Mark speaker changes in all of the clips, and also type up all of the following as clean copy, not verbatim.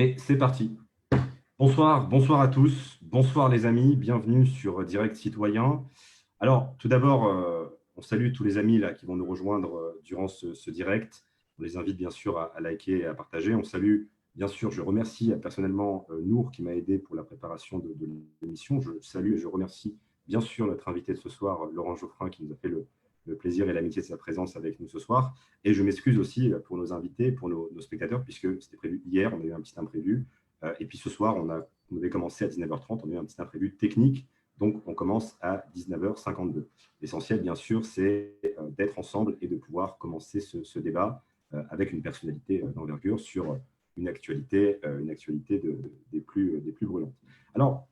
Speaker 1: Et c'est parti. Bonsoir, bonsoir à tous, bonsoir les amis, bienvenue sur Direct Citoyen. Alors, tout d'abord, on salue tous les amis là, qui vont nous rejoindre durant ce direct. On les invite bien sûr à liker et à partager. On salue, bien sûr, je remercie personnellement Nour qui m'a aidé pour la préparation de l'émission. Je salue et je remercie bien sûr notre invité de ce soir, Laurent Geoffrin, qui nous a fait le plaisir et l'amitié de sa présence avec nous ce soir. Et je m'excuse aussi pour nos invités, pour nos spectateurs, puisque c'était prévu hier, on a eu un petit imprévu. Et puis ce soir, on devait commencer à 19h30, on a eu un petit imprévu technique. Donc, on commence à 19h52. L'essentiel, bien sûr, c'est d'être ensemble et de pouvoir commencer ce débat avec une personnalité d'envergure sur une actualité des plus brûlantes. Alors,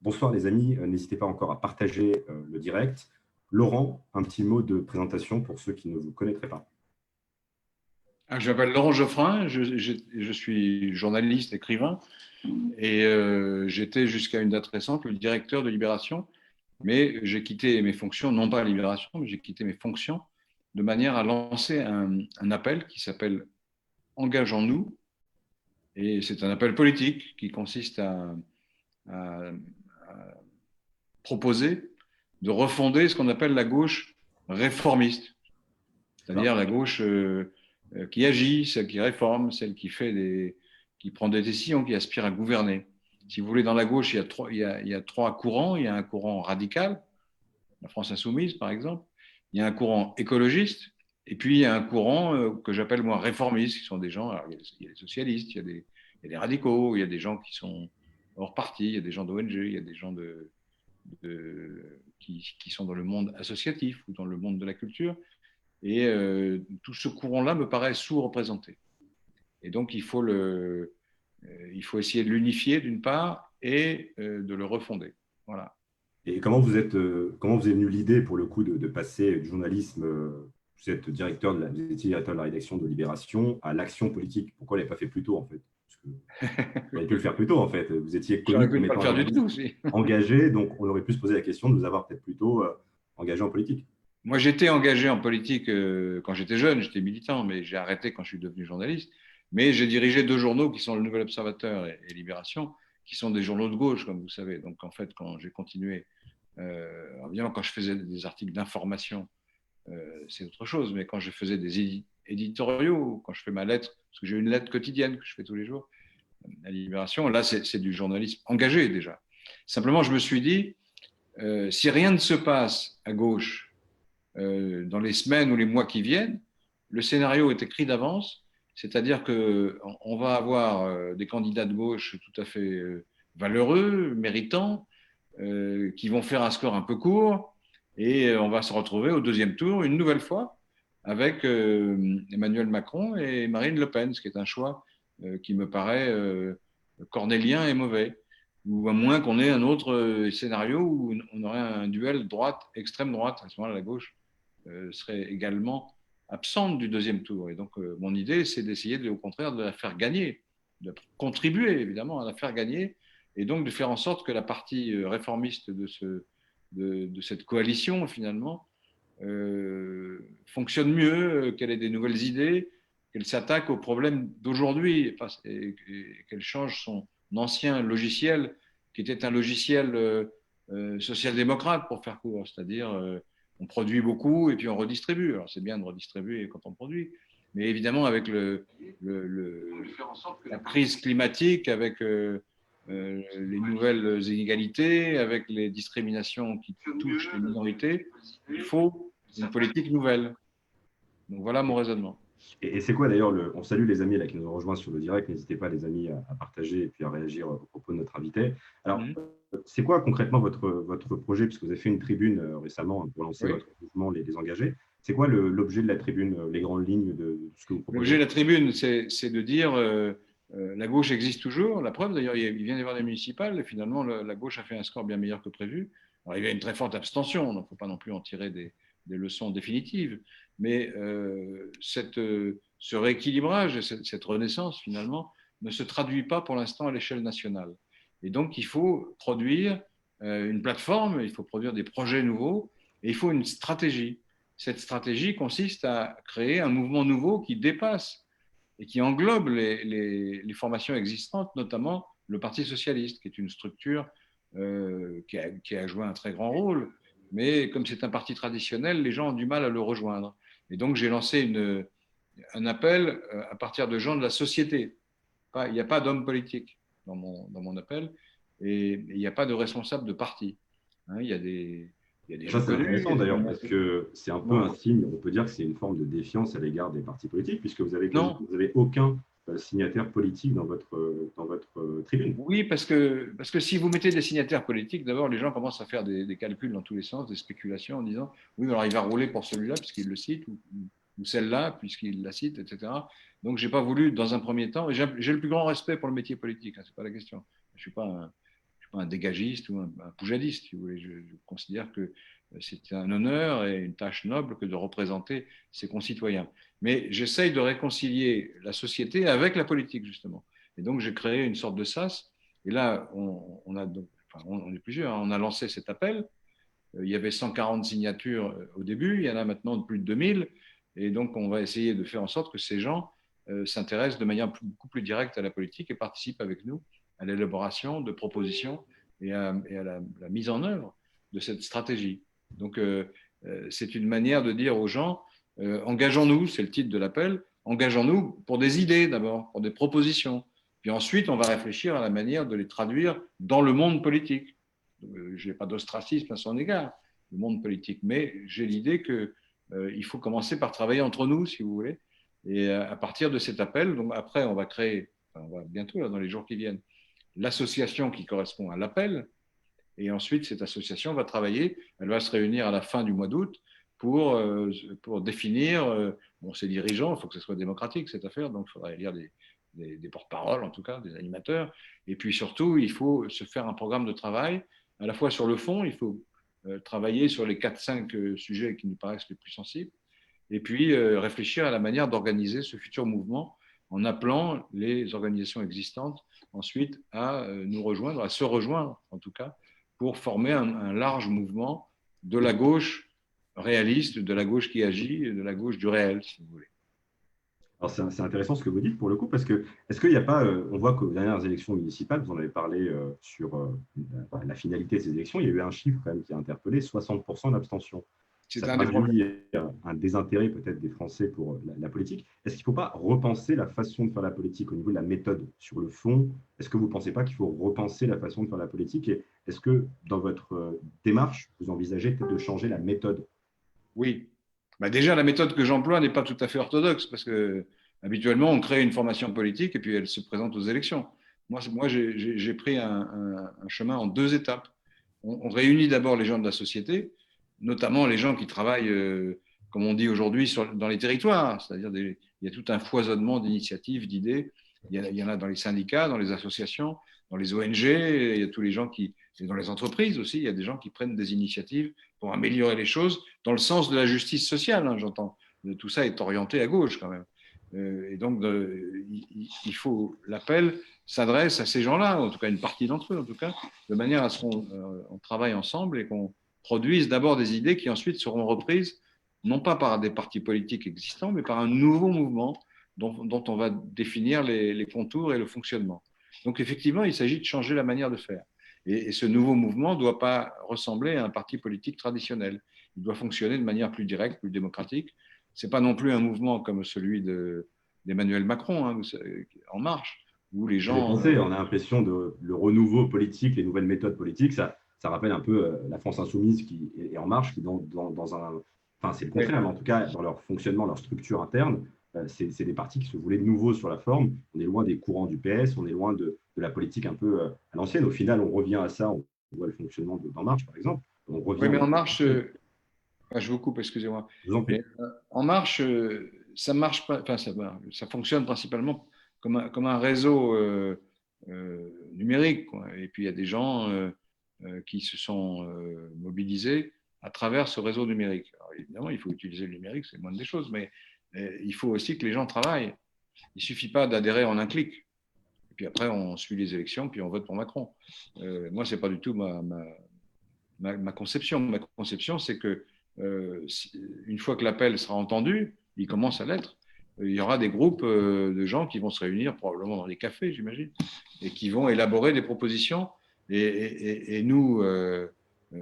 Speaker 1: bonsoir les amis, n'hésitez pas encore à partager le direct. Laurent, un petit mot de présentation pour ceux qui ne vous connaîtraient pas.
Speaker 2: Je m'appelle Laurent Geoffrin, je suis journaliste, écrivain, et j'étais jusqu'à une date récente le directeur de Libération, mais j'ai quitté mes fonctions, non pas à Libération, mais j'ai quitté mes fonctions de manière à lancer un appel qui s'appelle Engageons-nous, et c'est un appel politique qui consiste à proposer de refonder ce qu'on appelle la gauche réformiste, c'est-à-dire la gauche qui agit, celle qui réforme, celle qui prend des décisions, qui aspire à gouverner. Si vous voulez, dans la gauche, il y a trois courants. Il y a un courant radical, la France insoumise par exemple. Il y a un courant écologiste. Et puis il y a un courant que j'appelle moi réformiste, qui sont des gens, alors, il y a des socialistes, il y a des radicaux, il y a des gens qui sont hors parti, il y a des gens d'ONG, il y a des gens qui sont dans le monde associatif ou dans le monde de la culture. Et tout ce courant-là me paraît sous-représenté. Et donc, il faut essayer de l'unifier d'une part et de le refonder. Voilà.
Speaker 1: Et comment vous est venue l'idée, pour le coup, de passer du journalisme, vous êtes vous étiez directeur de la rédaction de Libération, à l'action politique? Pourquoi vous ne l'avez pas fait plus tôt, en fait? Parce que vous auriez pu le faire plus tôt, en fait. Vous étiez
Speaker 2: J'aurais
Speaker 1: connu
Speaker 2: pu
Speaker 1: comme
Speaker 2: ne pas le
Speaker 1: étant un
Speaker 2: faire du tout
Speaker 1: journaliste
Speaker 2: aussi.
Speaker 1: engagé, donc on aurait pu se poser la question de vous avoir peut-être plus tôt engagé en politique.
Speaker 2: Moi, j'étais engagé en politique quand j'étais jeune, j'étais militant, mais j'ai arrêté quand je suis devenu journaliste. Mais j'ai dirigé deux journaux qui sont le Nouvel Observateur et Libération, qui sont des journaux de gauche, comme vous savez. Donc, en fait, quand j'ai continué, évidemment, quand je faisais des articles d'information, c'est autre chose. Mais quand je faisais des éditoriaux, quand je fais ma lettre, parce que j'ai une lettre quotidienne que je fais tous les jours, à Libération, là, c'est du journalisme engagé déjà. Simplement, je me suis dit, si rien ne se passe à gauche dans les semaines ou les mois qui viennent, le scénario est écrit d'avance, c'est-à-dire qu'on va avoir des candidats de gauche tout à fait valeureux, méritants, qui vont faire un score un peu court, et on va se retrouver au deuxième tour une nouvelle fois avec Emmanuel Macron et Marine Le Pen, ce qui est un choix qui me paraît cornélien et mauvais. Ou à moins qu'on ait un autre scénario où on aurait un duel droite, extrême droite. À ce moment-là, la gauche serait également absente du deuxième tour. Et donc, mon idée, c'est d'essayer, au contraire, de la faire gagner, de contribuer évidemment à la faire gagner, et donc de faire en sorte que la partie réformiste de cette coalition, finalement, fonctionne mieux, qu'elle ait des nouvelles idées, qu'elle s'attaque aux problèmes d'aujourd'hui et qu'elle change son ancien logiciel, qui était un logiciel social-démocrate, pour faire court, c'est-à-dire on produit beaucoup et puis on redistribue. Alors c'est bien de redistribuer quand on produit, mais évidemment avec la crise climatique, avec les nouvelles inégalités, avec les discriminations qui touchent les minorités, il faut une politique nouvelle. Donc voilà mon raisonnement.
Speaker 1: Et c'est quoi d'ailleurs, on salue les amis là, qui nous ont rejoints sur le direct, n'hésitez pas les amis à partager et puis à réagir au propos de notre invité. Alors,
Speaker 2: Mmh.
Speaker 1: c'est quoi concrètement votre projet, puisque vous avez fait une tribune récemment pour lancer
Speaker 2: Oui.
Speaker 1: votre mouvement Les Engagés. C'est quoi l'objet de la tribune, les grandes lignes de ce que vous
Speaker 2: L'objet
Speaker 1: proposez?
Speaker 2: de la tribune, c'est de dire la gauche existe toujours. La preuve, d'ailleurs, il vient d'y avoir des municipales et finalement, la gauche a fait un score bien meilleur que prévu. Alors, il y a une très forte abstention, donc il ne faut pas non plus en tirer des leçons définitives. Mais ce rééquilibrage et cette renaissance, finalement, ne se traduit pas pour l'instant à l'échelle nationale. Et donc, il faut produire une plateforme, il faut produire des projets nouveaux et il faut une stratégie. Cette stratégie consiste à créer un mouvement nouveau qui dépasse et qui englobe les formations existantes, notamment le Parti socialiste, qui est une structure qui a joué un très grand rôle, mais comme c'est un parti traditionnel, les gens ont du mal à le rejoindre. Et donc j'ai lancé un appel à partir de gens de la société. Il n'y a pas d'homme politique dans mon appel, et il n'y a pas de responsable de parti. Hein, il y a des
Speaker 1: Ça,
Speaker 2: gens
Speaker 1: c'est
Speaker 2: connus, il y
Speaker 1: intéressant
Speaker 2: a des
Speaker 1: d'ailleurs,
Speaker 2: gens...
Speaker 1: parce que c'est un peu
Speaker 2: Non,
Speaker 1: un signe, on peut dire que c'est une forme de défiance à l'égard des partis politiques, puisque
Speaker 2: non.
Speaker 1: vous avez aucun signataire politique dans votre tribune.
Speaker 2: Oui, parce que si vous mettez des signataires politiques, d'abord, les gens commencent à faire des calculs dans tous les sens, des spéculations en disant oui, alors il va rouler pour celui-là puisqu'il le cite, ou celle-là puisqu'il la cite, etc. Donc, j'ai pas voulu, dans un premier temps, et j'ai le plus grand respect pour le métier politique, hein, c'est pas la question. Je suis pas je suis pas un dégagiste ou un poujadiste, si vous voulez. Je considère que c'est un honneur et une tâche noble que de représenter ses concitoyens. Mais j'essaye de réconcilier la société avec la politique, justement. Et donc, j'ai créé une sorte de SAS. Et là, on est plusieurs, hein, on a lancé cet appel. Il y avait 140 signatures au début, il y en a maintenant plus de 2000. Et donc, on va essayer de faire en sorte que ces gens s'intéressent de manière beaucoup plus directe à la politique et participent avec nous à l'élaboration de propositions et à la mise en œuvre de cette stratégie. Donc, c'est une manière de dire aux gens, engageons-nous, c'est le titre de l'appel, engageons-nous pour des idées d'abord, pour des propositions. Puis ensuite, on va réfléchir à la manière de les traduire dans le monde politique. Je n'ai pas d'ostracisme à son égard, le monde politique, mais j'ai l'idée qu'il faut commencer par travailler entre nous, si vous voulez. Et à partir de cet appel, donc après, on va créer, enfin, on va bientôt, là, dans les jours qui viennent, l'association qui correspond à l'appel. Et ensuite, cette association va travailler, elle va se réunir à la fin du mois d'août pour définir ses dirigeants. Il faut que ce soit démocratique, cette affaire, donc il faudra élire des porte-paroles, en tout cas, des animateurs. Et puis surtout, il faut se faire un programme de travail, à la fois sur le fond, il faut travailler sur les 4-5 sujets qui nous paraissent les plus sensibles, et puis réfléchir à la manière d'organiser ce futur mouvement en appelant les organisations existantes ensuite à nous rejoindre, à se rejoindre en tout cas, pour former un large mouvement de la gauche réaliste, de la gauche qui agit, de la gauche du réel, si vous voulez.
Speaker 1: Alors, c'est intéressant ce que vous dites pour le coup, parce que est-ce qu'il n'y a pas, on voit qu'aux dernières élections municipales, vous en avez parlé sur la finalité de ces élections, il y a eu un chiffre quand même qui a interpellé, 60% d'abstention.
Speaker 2: C'est
Speaker 1: Ça
Speaker 2: un des problèmes.
Speaker 1: traduit un désintérêt peut-être des Français pour la politique. Est-ce qu'il ne faut pas repenser la façon de faire la politique au niveau de la méthode sur le fond? Est-ce que vous ne pensez pas qu'il faut repenser la façon de faire la politique? Et est-ce que dans votre démarche, vous envisagez peut-être de changer la méthode?
Speaker 2: Oui. Bah déjà, la méthode que j'emploie n'est pas tout à fait orthodoxe parce que habituellement, on crée une formation politique et puis elle se présente aux élections. Moi j'ai pris un chemin en deux étapes. On réunit d'abord les gens de la société, notamment les gens qui travaillent, comme on dit aujourd'hui, dans les territoires. C'est-à-dire, il y a tout un foisonnement d'initiatives, d'idées. Il y en a dans les syndicats, dans les associations, dans les ONG, il y a tous les gens qui, et dans les entreprises aussi, il y a des gens qui prennent des initiatives pour améliorer les choses dans le sens de la justice sociale, hein, j'entends. Tout ça est orienté à gauche quand même. Et donc, il faut, l'appel s'adresse à ces gens-là, en tout cas une partie d'entre eux, en tout cas, de manière à ce qu'on travaille ensemble et qu'on produise d'abord des idées qui ensuite seront reprises, non pas par des partis politiques existants, mais par un nouveau mouvement dont on va définir les contours et le fonctionnement. Donc, effectivement, il s'agit de changer la manière de faire. Et ce nouveau mouvement ne doit pas ressembler à un parti politique traditionnel. Il doit fonctionner de manière plus directe, plus démocratique. Ce n'est pas non plus un mouvement comme celui d'Emmanuel Macron, hein, En Marche, où les
Speaker 1: J'ai
Speaker 2: gens...
Speaker 1: pensé, on a l'impression de le renouveau politique, les nouvelles méthodes politiques, ça rappelle un peu la France insoumise qui est en marche, qui dans un, enfin c'est le
Speaker 2: Oui,
Speaker 1: contraire, mais en tout cas dans leur fonctionnement, leur structure interne, c'est des partis qui se voulaient de nouveau sur la forme. On est loin des courants du PS, on est loin de la politique un peu à l'ancienne. Au final, on revient à ça, on voit le fonctionnement d'En Marche, par exemple. On revient
Speaker 2: oui, mais
Speaker 1: aux
Speaker 2: En
Speaker 1: méthodes
Speaker 2: Marche,
Speaker 1: anciennes.
Speaker 2: je vous coupe, excusez-moi.
Speaker 1: Je vous en
Speaker 2: Mais
Speaker 1: prie.
Speaker 2: En Marche, ça marche pas, enfin, ça fonctionne principalement comme un réseau numérique, quoi. Et puis il y a des gens qui se sont mobilisés à travers ce réseau numérique. Alors, évidemment, il faut utiliser le numérique, c'est moins des choses, mais il faut aussi que les gens travaillent. Il ne suffit pas d'adhérer en un clic. Et puis après, on suit les élections, puis on vote pour Macron. Moi, ce n'est pas du tout ma conception. Ma conception, c'est que une fois que l'appel sera entendu, il commence à l'être, il y aura des groupes de gens qui vont se réunir probablement dans des cafés, j'imagine, et qui vont élaborer des propositions. Et nous,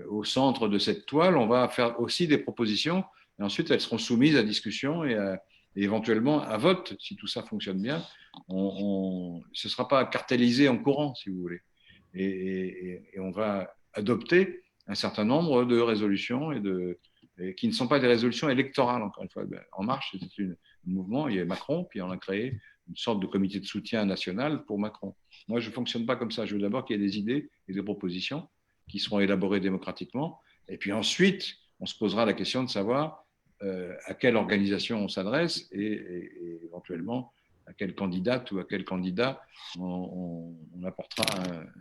Speaker 2: au centre de cette toile, on va faire aussi des propositions. Et ensuite, elles seront soumises à discussion et éventuellement à vote, si tout ça fonctionne bien. Ce ne sera pas cartellisé en courant, si vous voulez. Et on va adopter un certain nombre de résolutions et qui ne sont pas des résolutions électorales, encore une fois. En Marche, c'était un mouvement, il y avait Macron, puis on a créé une sorte de comité de soutien national pour Macron. Moi, je ne fonctionne pas comme ça. Je veux d'abord qu'il y ait des idées et des propositions qui seront élaborées démocratiquement. Et puis ensuite, on se posera la question de savoir à quelle organisation on s'adresse et éventuellement à quelle candidate ou à quel candidat on apportera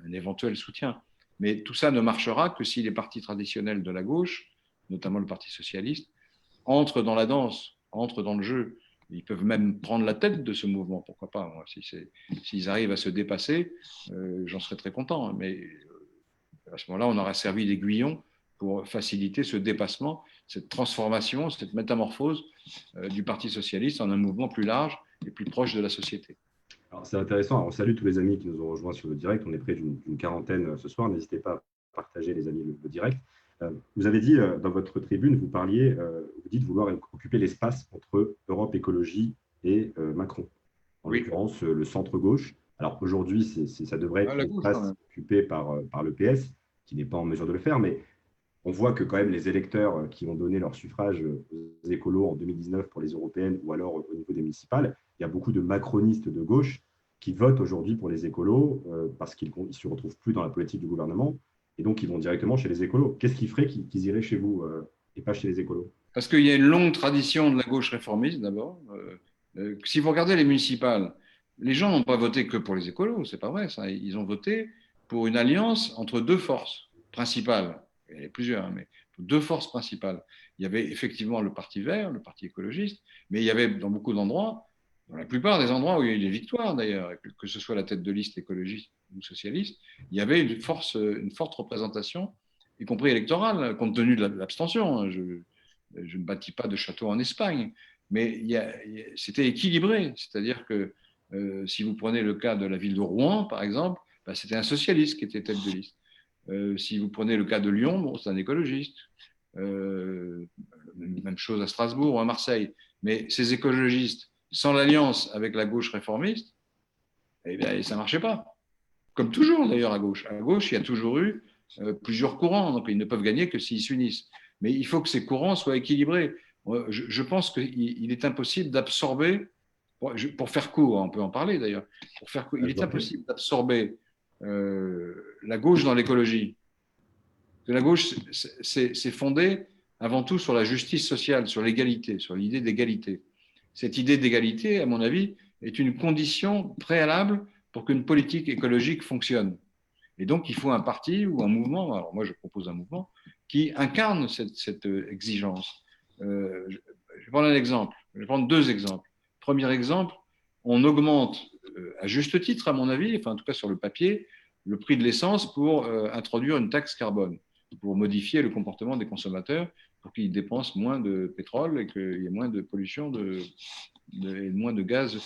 Speaker 2: un éventuel soutien. Mais tout ça ne marchera que si les partis traditionnels de la gauche, notamment le Parti socialiste, entrent dans la danse, entrent dans le jeu. Ils peuvent même prendre la tête de ce mouvement, pourquoi pas. Moi, s'ils arrivent à se dépasser, j'en serais très content. Mais à ce moment-là, on aura servi d'aiguillon pour faciliter ce dépassement, cette transformation, cette métamorphose du Parti socialiste en un mouvement plus large et plus proche de la société.
Speaker 1: Alors, c'est intéressant. Alors, on salue tous les amis qui nous ont rejoints sur le direct. On est près d'une quarantaine ce soir. N'hésitez pas à partager, les amis, le direct. Vous avez dit dans votre tribune, vous dites vouloir occuper l'espace entre Europe Écologie et Macron, en l'occurrence le centre-gauche. Alors aujourd'hui, ça devrait être l'espace occupé par le PS, qui n'est pas en mesure de le faire, mais on voit que quand même les électeurs qui ont donné leur suffrage aux écolos en 2019 pour les européennes ou alors au niveau des municipales, il y a beaucoup de macronistes de gauche qui votent aujourd'hui pour les écolos parce qu'ils ne se retrouvent plus dans la politique du gouvernement et donc ils vont directement chez les écolos. Qu'est-ce qui ferait qu'ils iraient chez vous et pas chez les écolos?
Speaker 2: Parce qu'il y a une longue tradition de la gauche réformiste d'abord. Si vous regardez les municipales, les gens n'ont pas voté que pour les écolos, c'est pas vrai ça. Ils ont voté pour une alliance entre deux forces principales. Il y en a plusieurs, mais deux forces principales. Il y avait effectivement le Parti vert, le Parti écologiste, mais il y avait dans beaucoup d'endroits, dans la plupart des endroits où il y a eu des victoires d'ailleurs, que ce soit la tête de liste écologiste ou socialiste, il y avait une forte représentation, y compris électorale, compte tenu de l'abstention. Je ne bâtis pas de château en Espagne, mais c'était équilibré. C'est-à-dire que si vous prenez le cas de la ville de Rouen, par exemple, bah, c'était un socialiste qui était tête de liste. Si vous prenez le cas de Lyon, bon, c'est un écologiste. Même chose à Strasbourg ou à Marseille. Mais ces écologistes, sans l'alliance avec la gauche réformiste, eh bien, ça ne marchait pas. Comme toujours d'ailleurs à gauche. À gauche, il y a toujours eu plusieurs courants, donc ils ne peuvent gagner que s'ils s'unissent. Mais il faut que ces courants soient équilibrés. Je pense qu'il est impossible d'absorber, pour faire court, on peut en parler d'ailleurs, il est impossible d'absorber la gauche dans l'écologie. La gauche, c'est fondé avant tout sur la justice sociale, sur l'égalité, sur l'idée d'égalité. Cette idée d'égalité, à mon avis, est une condition préalable pour qu'une politique écologique fonctionne. Et donc, il faut un parti ou un mouvement, alors moi je propose un mouvement, qui incarne cette exigence. Je vais prendre un exemple, je vais prendre deux exemples. Premier exemple, on augmente, à juste titre à mon avis, enfin en tout cas sur le papier, le prix de l'essence pour introduire une taxe carbone, pour modifier le comportement des consommateurs, pour qu'ils dépensent moins de pétrole et qu'il y ait moins de pollution et moins de gaz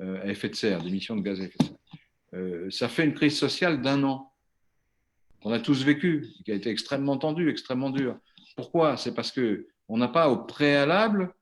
Speaker 2: à effet de serre, d'émissions de gaz à effet de serre. Ça fait une crise sociale d'1 an qu'on a tous vécu, qui a été extrêmement tendue, extrêmement dure. Pourquoi? C'est parce qu'on n'a pas au préalable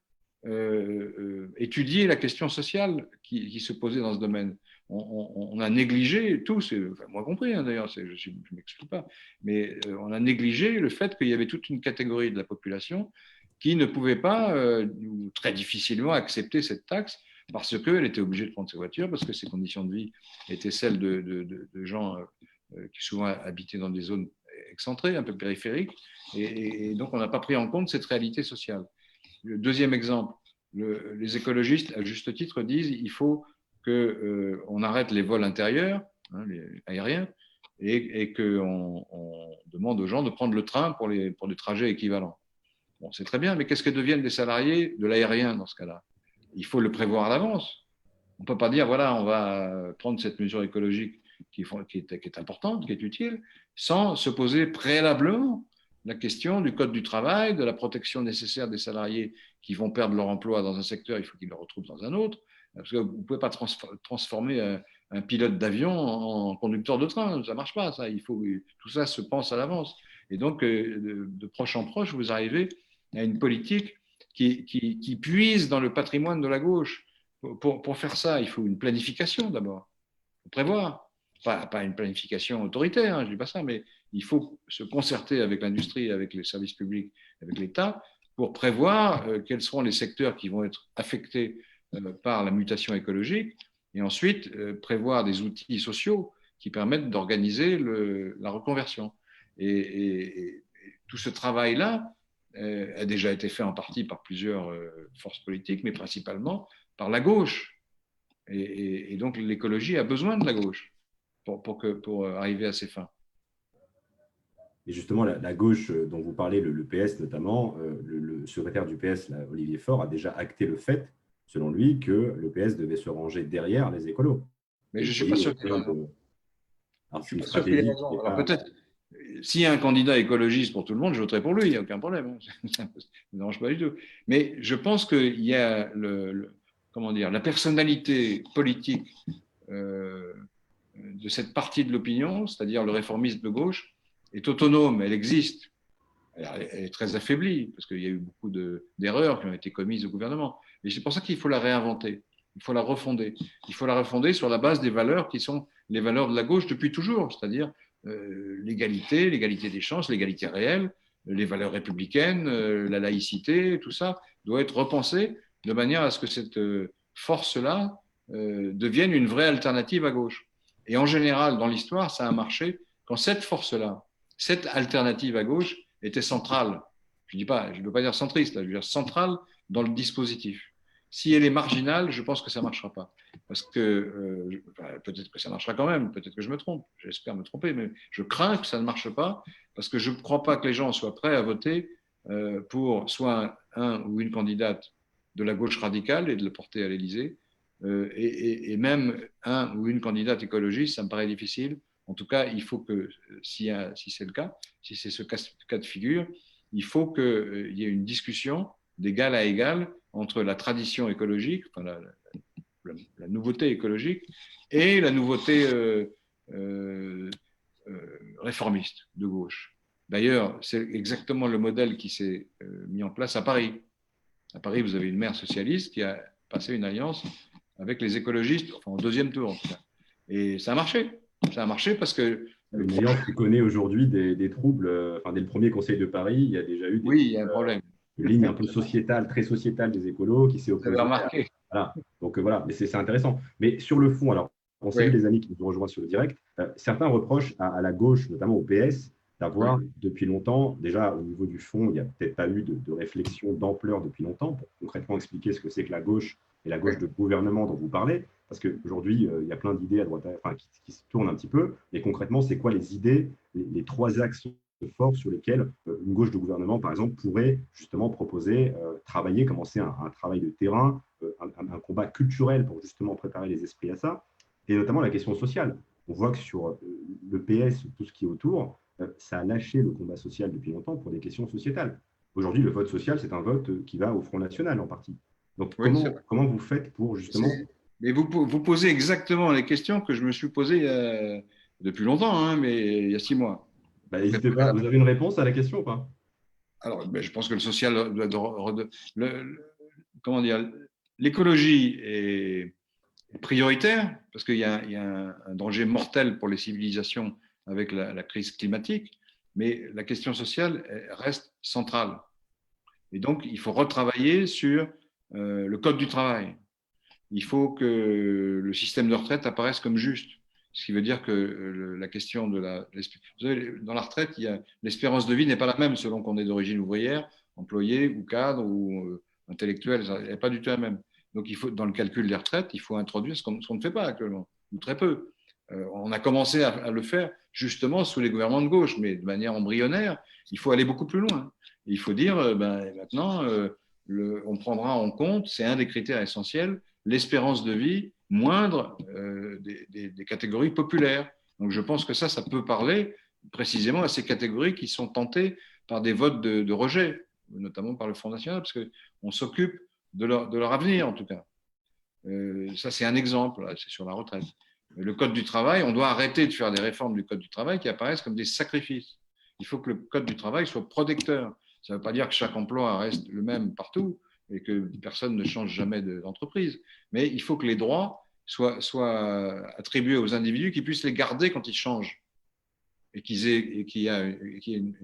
Speaker 2: étudié la question sociale qui se posait dans ce domaine. On a négligé tous, enfin, moi compris hein, d'ailleurs, je ne m'exclus pas, mais on a négligé le fait qu'il y avait toute une catégorie de la population qui ne pouvait pas, ou très difficilement, accepter cette taxe parce qu'elle était obligée de prendre ses voitures, parce que ses conditions de vie étaient celles de gens qui souvent habitaient dans des zones excentrées, un peu périphériques, et donc on n'a pas pris en compte cette réalité sociale. Le deuxième exemple, les écologistes, à juste titre, disent qu'il faut qu'on arrête les vols intérieurs, hein, les aériens, et qu'on demande aux gens de prendre le train pour des trajets équivalents. Bon, c'est très bien, mais qu'est-ce que deviennent les salariés de l'aérien dans ce cas-là? Il faut le prévoir à l'avance. On ne peut pas dire, voilà, on va prendre cette mesure écologique qui est importante, qui est utile, sans se poser préalablement la question du code du travail, de la protection nécessaire des salariés qui vont perdre leur emploi dans un secteur, il faut qu'ils le retrouvent dans un autre. Parce que vous ne pouvez pas transformer un pilote d'avion en conducteur de train, ça ne marche pas. Ça. Tout ça se pense à l'avance. Et donc, de proche en proche, vous arrivez à une politique qui puise dans le patrimoine de la gauche. Pour faire ça, il faut une planification d'abord, faut prévoir. Pas une planification autoritaire, hein, je ne dis pas ça, mais il faut se concerter avec l'industrie, avec les services publics, avec l'État, pour prévoir quels seront les secteurs qui vont être affectés par la mutation écologique, et ensuite prévoir des outils sociaux qui permettent d'organiser la reconversion. Et tout ce travail-là a déjà été fait en partie par plusieurs forces politiques, mais principalement par la gauche. Et donc l'écologie a besoin de la gauche pour arriver à ses fins.
Speaker 1: Et justement, la gauche dont vous parlez, le PS notamment, le secrétaire du PS, là, Olivier Faure, a déjà acté le fait, selon lui, que le PS devait se ranger derrière les écolos.
Speaker 2: Mais je ne suis pas sûr qu'il ait raison. Je ne suis pas sûr qu'il ait raison. Alors peut-être, s'il y a un candidat écologiste pour tout le monde, je voterai pour lui, il n'y a aucun problème. Ça ne me dérange pas du tout. Mais je pense qu'il y a comment dire, la personnalité politique de cette partie de l'opinion, c'est-à-dire le réformiste de gauche, est autonome, elle existe. Elle est très affaiblie, parce qu'il y a eu beaucoup d'erreurs qui ont été commises au gouvernement. Et c'est pour ça qu'il faut la réinventer, il faut la refonder. Il faut la refonder sur la base des valeurs qui sont les valeurs de la gauche depuis toujours, c'est-à-dire l'égalité des chances, l'égalité réelle, les valeurs républicaines, la laïcité, tout ça doit être repensé de manière à ce que cette force-là devienne une vraie alternative à gauche. Et en général, dans l'histoire, ça a marché quand cette force-là, cette alternative à gauche, était centrale. Je ne veux pas dire centriste, je veux dire centrale dans le dispositif. Si elle est marginale, je pense que ça ne marchera pas. Parce que peut-être que ça marchera quand même, peut-être que je me trompe, j'espère me tromper, mais je crains que ça ne marche pas parce que je ne crois pas que les gens soient prêts à voter pour soit un ou une candidate de la gauche radicale et de le porter à l'Élysée, et même un ou une candidate écologiste, ça me paraît difficile. En tout cas, il faut que, si c'est le cas, si c'est ce cas de figure, il faut qu'il y ait une discussion d'égal à égal entre la tradition écologique, enfin la nouveauté écologique, et la nouveauté réformiste de gauche. D'ailleurs, c'est exactement le modèle qui s'est mis en place à Paris. À Paris, vous avez une maire socialiste qui a passé une alliance avec les écologistes, enfin au deuxième tour en tout cas. Et ça a marché. Ça a marché parce que…
Speaker 1: Une alliance qui connaît aujourd'hui des troubles. Enfin, dès le premier Conseil de Paris, il y a déjà eu
Speaker 2: il y a un problème.
Speaker 1: Une ligne un peu sociétale, très sociétale des écolos qui s'est opposée.
Speaker 2: Vous avez remarqué.
Speaker 1: Voilà. Donc voilà, mais c'est intéressant. Mais sur le fond, alors, on salue les amis qui nous rejoignent sur le direct. Certains reprochent à la gauche, notamment au PS, d'avoir depuis longtemps, déjà au niveau du fond, il n'y a peut-être pas eu de réflexion d'ampleur depuis longtemps pour concrètement expliquer ce que c'est que la gauche et la gauche de gouvernement dont vous parlez. Parce qu'aujourd'hui, il y a plein d'idées à droite, qui se tournent un petit peu. Mais concrètement, c'est quoi les idées, les trois axes forts sur lesquels une gauche de gouvernement, par exemple, pourrait justement proposer, travailler, commencer un travail de terrain, un combat culturel pour justement préparer les esprits à ça, et notamment la question sociale. On voit que sur le PS, tout ce qui est autour, ça a lâché le combat social depuis longtemps pour des questions sociétales. Aujourd'hui, le vote social, c'est un vote qui va au Front National en partie. Donc, comment vous faites pour justement…
Speaker 2: Mais vous posez exactement les questions que je me suis posées depuis longtemps, hein, mais il y a 6 mois.
Speaker 1: N'hésitez pas. Vous avez une réponse à la question ou pas?
Speaker 2: Alors, je pense que le social comment dire, l'écologie est prioritaire parce qu'il y a un danger mortel pour les civilisations avec la crise climatique, mais la question sociale reste centrale. Et donc, il faut retravailler sur le code du travail. Il faut que le système de retraite apparaisse comme juste. Ce qui veut dire que la question de vous savez, dans la retraite, l'espérance de vie n'est pas la même selon qu'on est d'origine ouvrière, employé ou cadre ou intellectuel. Elle n'est pas du tout la même. Donc, dans le calcul des retraites, il faut introduire ce qu'on ne fait pas actuellement, ou très peu. On a commencé à le faire justement sous les gouvernements de gauche, mais de manière embryonnaire. Il faut aller beaucoup plus loin. Il faut dire, maintenant, on prendra en compte, c'est un des critères essentiels, l'espérance de vie moindre des catégories populaires. Donc je pense que ça peut parler précisément à ces catégories qui sont tentées par des votes de rejet, notamment par le Front National, parce qu'on s'occupe de leur avenir, en tout cas. Ça, c'est un exemple, c'est sur la retraite. Le Code du travail, on doit arrêter de faire des réformes du Code du travail qui apparaissent comme des sacrifices. Il faut que le Code du travail soit protecteur. Ça ne veut pas dire que chaque emploi reste le même partout et que personne ne change jamais d'entreprise. Mais il faut que les droits soient attribués aux individus qui puissent les garder quand ils changent et qu'il y ait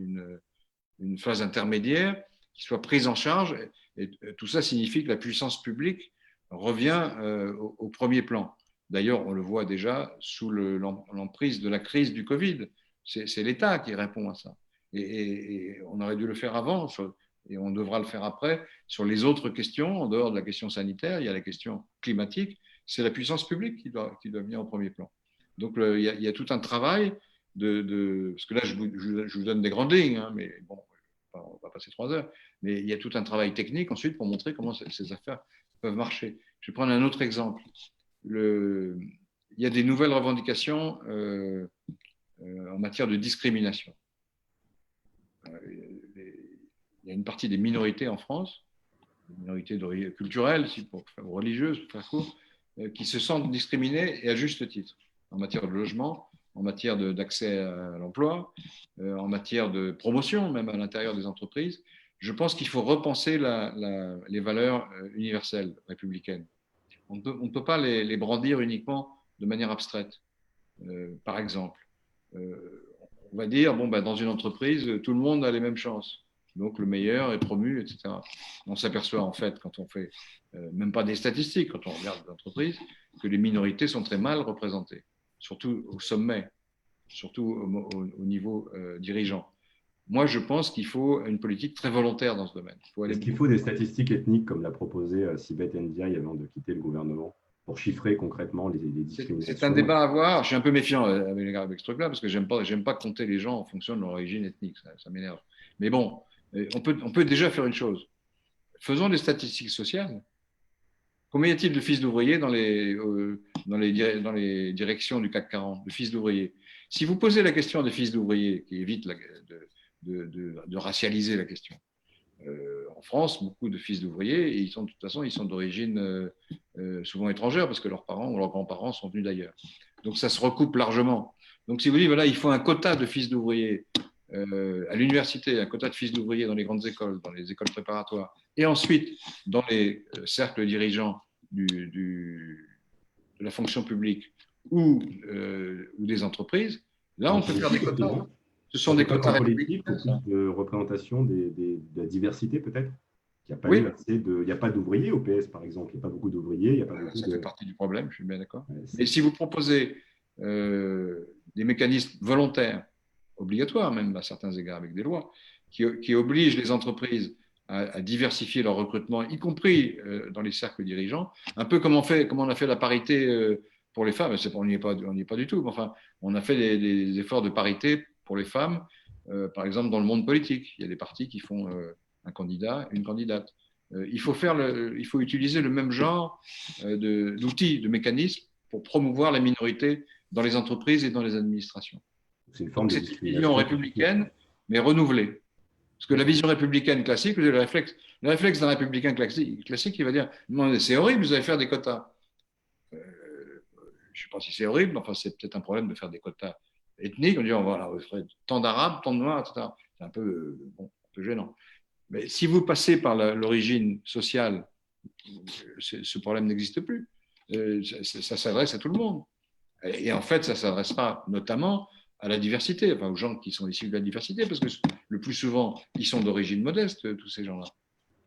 Speaker 2: une phase intermédiaire qui soit prise en charge. Et tout ça signifie que la puissance publique revient au premier plan. D'ailleurs, on le voit déjà sous l'emprise de la crise du Covid. C'est l'État qui répond à ça. Et on aurait dû le faire avant, et on devra le faire après. Sur les autres questions, en dehors de la question sanitaire, il y a la question climatique. C'est la puissance publique qui doit venir au premier plan. Donc, il y a tout un travail parce que là, je vous donne des grandes lignes, hein, mais bon, on va passer 3 heures. Mais il y a tout un travail technique ensuite pour montrer comment ces affaires peuvent marcher. Je vais prendre un autre exemple. Il y a des nouvelles revendications en matière de discrimination. Il y a une partie des minorités en France, des minorités culturelles, ou religieuses, pour faire court, qui se sentent discriminées et à juste titre, en matière de logement, en matière d'accès à l'emploi, en matière de promotion, même à l'intérieur des entreprises. Je pense qu'il faut repenser les valeurs universelles républicaines. On ne peut pas les brandir uniquement de manière abstraite. Par exemple, on va dire, dans une entreprise, tout le monde a les mêmes chances. Donc, le meilleur est promu, etc. On s'aperçoit, en fait, quand on fait même pas des statistiques, quand on regarde l'entreprise, que les minorités sont très mal représentées, surtout au sommet, surtout au niveau dirigeant. Moi, je pense qu'il faut une politique très volontaire dans ce domaine.
Speaker 1: Est-ce qu'il faut des statistiques ethniques, comme l'a proposé Sibeth Ndiaye avant de quitter le gouvernement, pour chiffrer concrètement les discriminations?
Speaker 2: C'est un débat à avoir. Je suis un peu méfiant avec ce truc-là, parce que j'aime pas compter les gens en fonction de leur origine ethnique. Ça m'énerve. Mais bon, on peut déjà faire une chose. Faisons des statistiques sociales. Combien y a-t-il de fils d'ouvriers dans les directions du CAC 40, de fils d'ouvriers? Si vous posez la question des fils d'ouvriers, qui évite de racialiser la question, en France, beaucoup de fils d'ouvriers, et de toute façon, ils sont d'origine souvent étrangère, parce que leurs parents ou leurs grands-parents sont venus d'ailleurs. Donc ça se recoupe largement. Donc si vous dites, voilà, il faut un quota de fils d'ouvriers à l'université, un quota de fils d'ouvriers dans les grandes écoles, dans les écoles préparatoires, et ensuite dans les cercles dirigeants de la fonction publique ou des entreprises, là, on peut faire des quotas. Ce sont des quotas républicains.
Speaker 1: Plus de représentation de la diversité, peut-être. Il n'y a pas d'ouvriers au PS, par exemple. Il n'y a pas beaucoup d'ouvriers.
Speaker 2: Ça fait partie du problème, je suis bien d'accord. Mais si vous proposez des mécanismes volontaires, obligatoires même à certains égards avec des lois, qui obligent les entreprises à diversifier leur recrutement, y compris dans les cercles dirigeants, un peu comme on a fait la parité pour les femmes. On n'y est pas du tout. Mais enfin, on a fait des efforts de parité pour les femmes, par exemple dans le monde politique. Il y a des partis qui font un candidat, une candidate. Il faut utiliser le même genre d'outils, de mécanismes pour promouvoir la minorité dans les entreprises et dans les administrations. C'est une vision républicaine, mais renouvelée. Parce que la vision républicaine classique, le réflexe d'un républicain classique, il va dire c'est horrible, vous allez faire des quotas. Je ne sais pas si c'est horrible, mais enfin, c'est peut-être un problème de faire des quotas ethniques. On dit voilà, vous ferez tant d'Arabes, tant de Noirs, etc. C'est un peu gênant. Mais si vous passez par l'origine sociale, ce problème n'existe plus. Ça s'adresse à tout le monde. Et en fait, ça s'adressera notamment à la diversité, aux gens qui sont issus de la diversité, parce que le plus souvent, ils sont d'origine modeste, tous ces gens-là.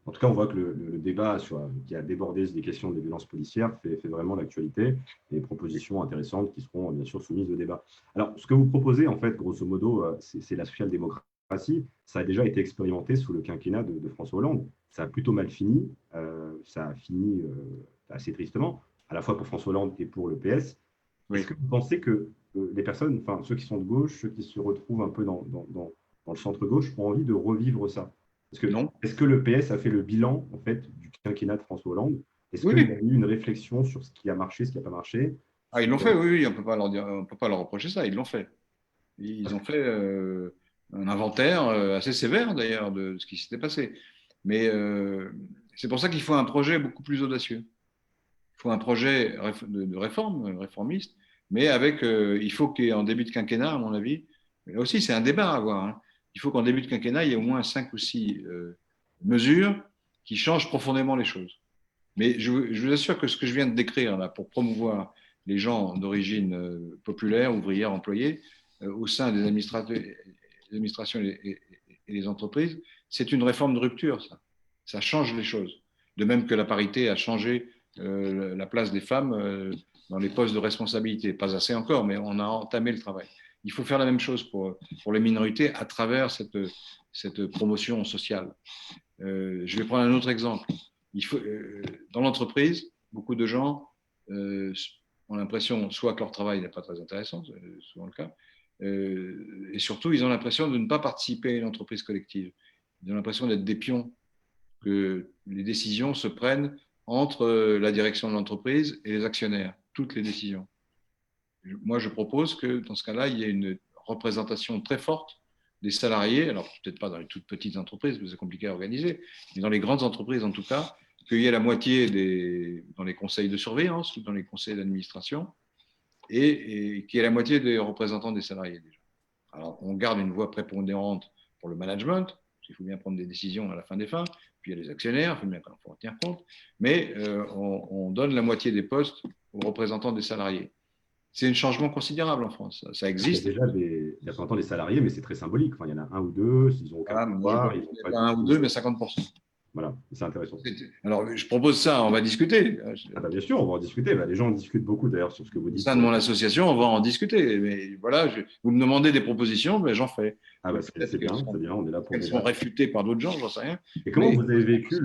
Speaker 1: En tout cas, on voit que le débat qui a débordé des questions des violences policières fait vraiment l'actualité, et des propositions intéressantes qui seront bien sûr soumises au débat. Alors, ce que vous proposez, en fait, grosso modo, c'est la social-démocratie. Ça a déjà été expérimenté sous le quinquennat de François Hollande. Ça a plutôt mal fini. Ça a fini assez tristement, à la fois pour François Hollande et pour le PS. Oui. Est-ce que vous pensez que les personnes, ceux qui sont de gauche, ceux qui se retrouvent un peu dans le centre-gauche, ont envie de revivre ça? Est-ce que le PS a fait le bilan, en fait, du quinquennat de François Hollande? Est-ce qu'il y a eu une réflexion sur ce qui a marché, ce qui n'a pas marché?
Speaker 2: Ils l'ont fait, oui, on ne peut pas leur reprocher ça, ils l'ont fait. Ils ont fait un inventaire assez sévère d'ailleurs de ce qui s'était passé. Mais c'est pour ça qu'il faut un projet beaucoup plus audacieux. Il faut un projet de réforme, réformiste, mais il faut qu'en début de quinquennat, à mon avis, là aussi c'est un débat à avoir, hein. Il faut qu'en début de quinquennat, il y ait au moins 5 ou 6 mesures qui changent profondément les choses. Mais je vous assure que ce que je viens de décrire là, pour promouvoir les gens d'origine populaire, ouvrière, employés, au sein des administrations et les entreprises, c'est une réforme de rupture, ça. Ça change les choses. De même que la parité a changé la place des femmes dans les postes de responsabilité. Pas assez encore, mais on a entamé le travail. Il faut faire la même chose pour les minorités à travers cette promotion sociale. Je vais prendre un autre exemple. Dans l'entreprise, beaucoup de gens ont l'impression soit que leur travail n'est pas très intéressant, c'est souvent le cas, et surtout ils ont l'impression de ne pas participer à une entreprise collective. Ils ont l'impression d'être des pions, que les décisions se prennent entre la direction de l'entreprise et les actionnaires, toutes les décisions. Moi, je propose que dans ce cas-là, il y ait une représentation très forte des salariés, alors peut-être pas dans les toutes petites entreprises, parce que c'est compliqué à organiser, mais dans les grandes entreprises en tout cas, qu'il y ait la moitié dans les conseils de surveillance ou dans les conseils d'administration, et qu'il y ait la moitié des représentants des salariés déjà. Alors, on garde une voix prépondérante pour le management, parce qu'il faut bien prendre des décisions à la fin des fins, puis il y a les actionnaires, il faut bien en tenir compte, mais on donne la moitié des postes aux représentants des salariés. C'est un changement considérable en France. Ça
Speaker 1: Il y a
Speaker 2: existe.
Speaker 1: déjà des représentants des salariés, mais c'est très symbolique. Enfin, il y en a un ou deux, s'ils n'ont aucun
Speaker 2: Voilà, moi, je
Speaker 1: pouvoir, ils
Speaker 2: propose
Speaker 1: vont pas
Speaker 2: pas
Speaker 1: du
Speaker 2: un ou
Speaker 1: tout.
Speaker 2: deux, mais 50%.
Speaker 1: Voilà, c'est intéressant.
Speaker 2: Alors, je propose ça, on va discuter.
Speaker 1: Ah bah bien sûr, on va en discuter. Bah, les gens en discutent beaucoup d'ailleurs sur ce que vous
Speaker 2: Au
Speaker 1: dites
Speaker 2: sein de
Speaker 1: sur les.
Speaker 2: mon association, on va en discuter. Mais voilà, vous me demandez des propositions, ben, j'en fais.
Speaker 1: Ah bah
Speaker 2: Peut-être
Speaker 1: c'est bien, on est là pour
Speaker 2: qu'elles seront
Speaker 1: débattre.
Speaker 2: réfutées par d'autres gens, j'en sais rien.
Speaker 1: Et comment
Speaker 2: Mais
Speaker 1: vous avez vécu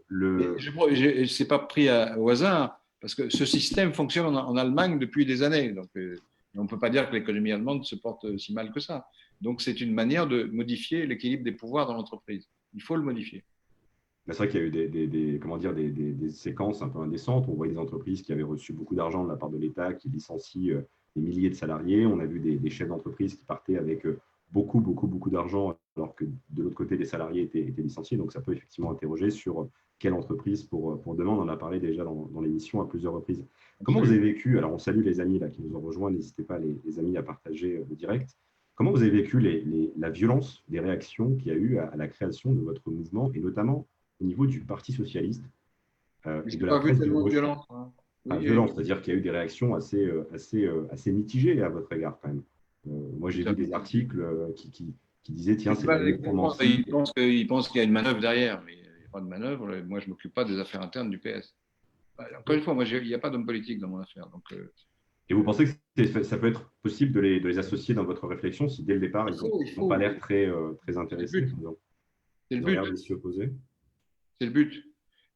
Speaker 2: je n'ai pas pris au hasard, parce que ce système fonctionne en Allemagne depuis des années. Donc, on ne peut pas dire que l'économie allemande se porte si mal que ça. Donc, c'est une manière de modifier l'équilibre des pouvoirs dans l'entreprise. Il faut le modifier.
Speaker 1: c'est vrai qu'il y a eu comment dire, des séquences un peu indécentes. On voit des entreprises qui avaient reçu beaucoup d'argent de la part de l'État, qui licencient des milliers de salariés. On a vu des chefs d'entreprise qui partaient avec beaucoup d'argent, alors que de l'autre côté, les salariés étaient licenciés. Donc, ça peut effectivement interroger sur quelle entreprise pour demain. On en a parlé déjà dans l'émission à plusieurs reprises. Comment vous avez
Speaker 2: Absolument.
Speaker 1: vécu, alors on salue les amis là, qui nous ont rejoints, n'hésitez pas les amis à partager le direct. Comment vous avez vécu la violence des réactions qu'il y a eu à la création de votre mouvement, et notamment au niveau du Parti socialiste
Speaker 2: Je
Speaker 1: et
Speaker 2: n'ai
Speaker 1: de la
Speaker 2: pas vu
Speaker 1: presse de
Speaker 2: tellement de
Speaker 1: gauche?
Speaker 2: violence, hein. Oui,
Speaker 1: Enfin, violence, c'est-à-dire qu'il y a eu des réactions assez mitigées à votre égard quand même. Moi, j'ai
Speaker 2: tout
Speaker 1: vu
Speaker 2: à
Speaker 1: des
Speaker 2: fait.
Speaker 1: articles qui disaient, tiens,
Speaker 2: Je sais
Speaker 1: c'est de
Speaker 2: pas
Speaker 1: la
Speaker 2: les comprendre. Ils
Speaker 1: nécromancie.
Speaker 2: pensent qu'il y a une manœuvre derrière, mais il n'y a pas de manœuvre. Moi, je ne m'occupe pas des affaires internes du PS. Encore une fois, moi, il n'y a pas d'homme politique dans mon affaire. Donc,
Speaker 1: Et vous pensez que ça peut être possible de les associer dans votre réflexion si dès le départ, ils
Speaker 2: il
Speaker 1: n'ont pas
Speaker 2: faut.
Speaker 1: l'air très
Speaker 2: C'est le
Speaker 1: intéressés,
Speaker 2: but. C'est le
Speaker 1: ils ont l'air
Speaker 2: but.
Speaker 1: de s'y opposer?
Speaker 2: C'est le but.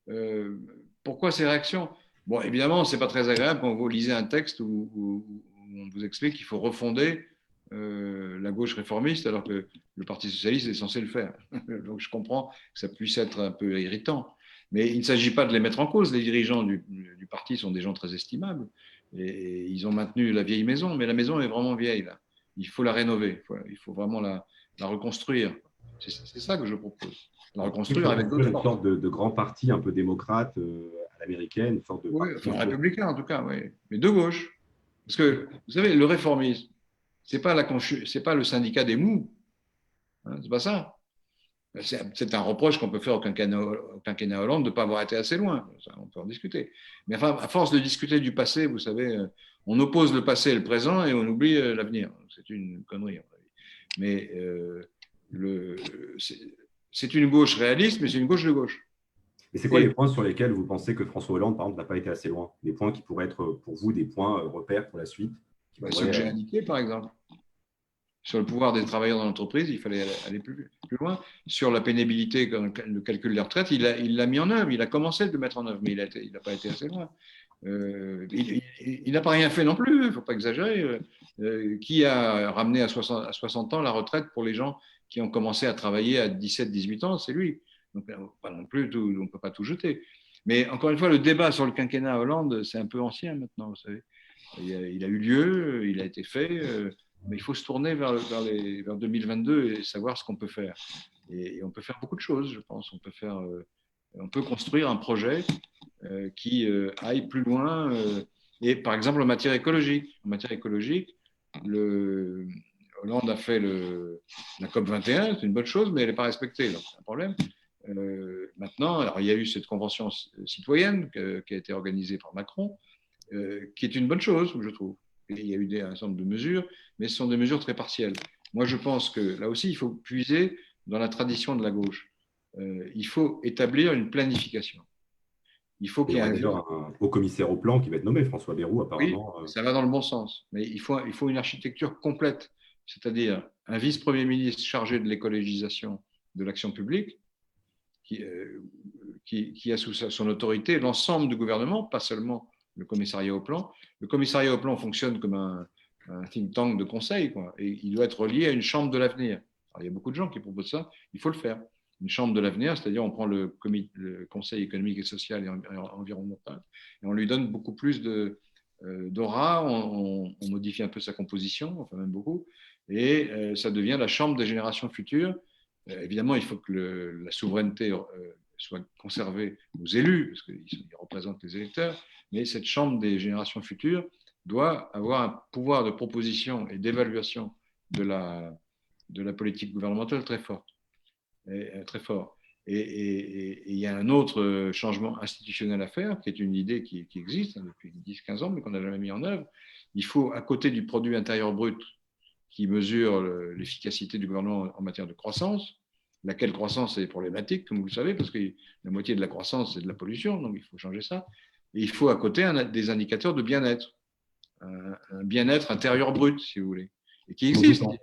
Speaker 2: Euh, Pourquoi ces réactions? Bon, évidemment, c'est pas très agréable quand vous lisez un texte où on vous explique qu'il faut refonder la gauche réformiste alors que le Parti socialiste est censé le faire. Donc je comprends que ça puisse être un peu irritant. Mais il ne s'agit pas de les mettre en cause. Les dirigeants du parti sont des gens très estimables et ils ont maintenu la vieille maison, mais la maison est vraiment vieille là. Il faut la rénover, il faut vraiment la reconstruire. C'est ça que je propose. La
Speaker 1: Il
Speaker 2: reconstruire
Speaker 1: faut
Speaker 2: avec
Speaker 1: construire
Speaker 2: d'autres
Speaker 1: une
Speaker 2: forces.
Speaker 1: sorte de grand parti un peu démocrate à l'américaine, une sorte de
Speaker 2: Oui,
Speaker 1: parti
Speaker 2: enfin
Speaker 1: un peu.
Speaker 2: républicain en tout cas, oui. Mais de gauche. Parce que, vous savez, le réformisme, c'est pas le syndicat des mous. Hein, c'est pas ça. C'est un reproche qu'on peut faire au quinquennat Hollande de ne pas avoir été assez loin. Ça, on peut en discuter. Mais enfin, à force de discuter du passé, vous savez, on oppose le passé et le présent et on oublie l'avenir. C'est une connerie, à mon avis. Mais le, c'est une gauche réaliste, mais c'est une gauche de gauche.
Speaker 1: Et c'est quoi les
Speaker 2: Et
Speaker 1: points sur lesquels vous pensez que François Hollande, par exemple, n'a pas été assez loin? Des points qui pourraient être pour vous des points repères pour la suite, qui
Speaker 2: ce que
Speaker 1: pourraient.
Speaker 2: j'ai indiqué, par exemple. Sur le pouvoir des travailleurs dans l'entreprise, il fallait aller plus loin. Sur la pénibilité, le calcul des retraites, il l'a mis en œuvre, il a commencé de le mettre en œuvre, mais il n'a pas été assez loin. Il n'a pas rien fait non plus, il ne faut pas exagérer. Qui a ramené à 60 ans la retraite pour les gens qui ont commencé à travailler à 17-18 ans? C'est lui. Donc, pas non plus, on ne peut pas tout jeter. Mais encore une fois, le débat sur le quinquennat Hollande, c'est un peu ancien maintenant, vous savez. Il a eu lieu, il a été fait. Mais il faut se tourner vers 2022 et savoir ce qu'on peut faire. Et on peut faire beaucoup de choses, je pense. On peut construire un projet qui aille plus loin. Et par exemple, en matière écologique. En matière écologique, Hollande a fait la COP 21, c'est une bonne chose, mais elle n'est pas respectée, donc c'est un problème. Maintenant, alors, il y a eu cette convention citoyenne qui a été organisée par Macron, qui est une bonne chose, je trouve. Et il y a eu un certain nombre de mesures, mais ce sont des mesures très partielles. Moi, je pense que là aussi, il faut puiser dans la tradition de la gauche. Il faut établir une planification. Il faut
Speaker 1: Et
Speaker 2: qu'il y
Speaker 1: on
Speaker 2: ait
Speaker 1: a
Speaker 2: un
Speaker 1: d'ailleurs un haut commissaire au plan qui va être nommé, François Bayrou,
Speaker 2: Oui,
Speaker 1: apparemment.
Speaker 2: ça va dans le bon sens, mais il faut une architecture complète, c'est-à-dire un vice-premier ministre chargé de l'écologisation de l'action publique, qui, euh, qui a sous son autorité l'ensemble du gouvernement, pas seulement le commissariat au plan. Le commissariat au plan fonctionne comme un think tank de conseil, quoi, et il doit être relié à une chambre de l'avenir. Il y a beaucoup de gens qui proposent ça, il faut le faire. Une chambre de l'avenir, c'est-à-dire on prend le Conseil économique et social et environnemental et on lui donne beaucoup plus d'aura, on modifie un peu sa composition, enfin même beaucoup, et ça devient la chambre des générations futures. Évidemment, il faut que la souveraineté soit conservée aux élus, parce qu'ils représentent les électeurs, mais cette chambre des générations futures doit avoir un pouvoir de proposition et d'évaluation de la politique gouvernementale très fort. Très fort. Et il y a un autre changement institutionnel à faire, qui est une idée qui existe depuis 10-15 ans, mais qu'on n'a jamais mis en œuvre. Il faut, à côté du produit intérieur brut qui mesure l'efficacité du gouvernement en matière de croissance, laquelle croissance est problématique, comme vous le savez, parce que la moitié de la croissance, c'est de la pollution, donc il faut changer ça. Et il faut à côté des indicateurs de bien-être, un bien-être intérieur brut, si vous voulez, et qui
Speaker 1: Au
Speaker 2: existe.
Speaker 1: Bhoutan.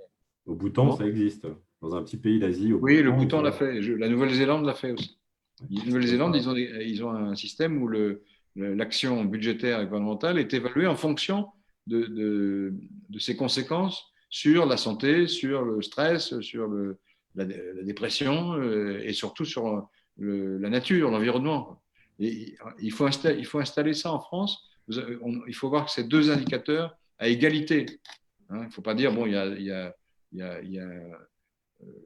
Speaker 1: Au Bhoutan,
Speaker 2: Comment?
Speaker 1: ça existe. Dans un petit pays d'Asie, au
Speaker 2: Oui, le
Speaker 1: Bhoutan, ils
Speaker 2: Bhoutan l'a
Speaker 1: ont.
Speaker 2: fait. La Nouvelle-Zélande l'a fait aussi.
Speaker 1: Ouais,
Speaker 2: La
Speaker 1: je trouvais
Speaker 2: Nouvelle-Zélande,
Speaker 1: ça.
Speaker 2: ils ont un système où l'action budgétaire et gouvernementale est évaluée en fonction de ses conséquences sur la santé, sur le stress, sur la dépression et surtout sur la nature, l'environnement. Et il faut installer ça en France. Il faut voir que ces deux indicateurs à égalité. Hein. Il ne faut pas dire, bon, il y a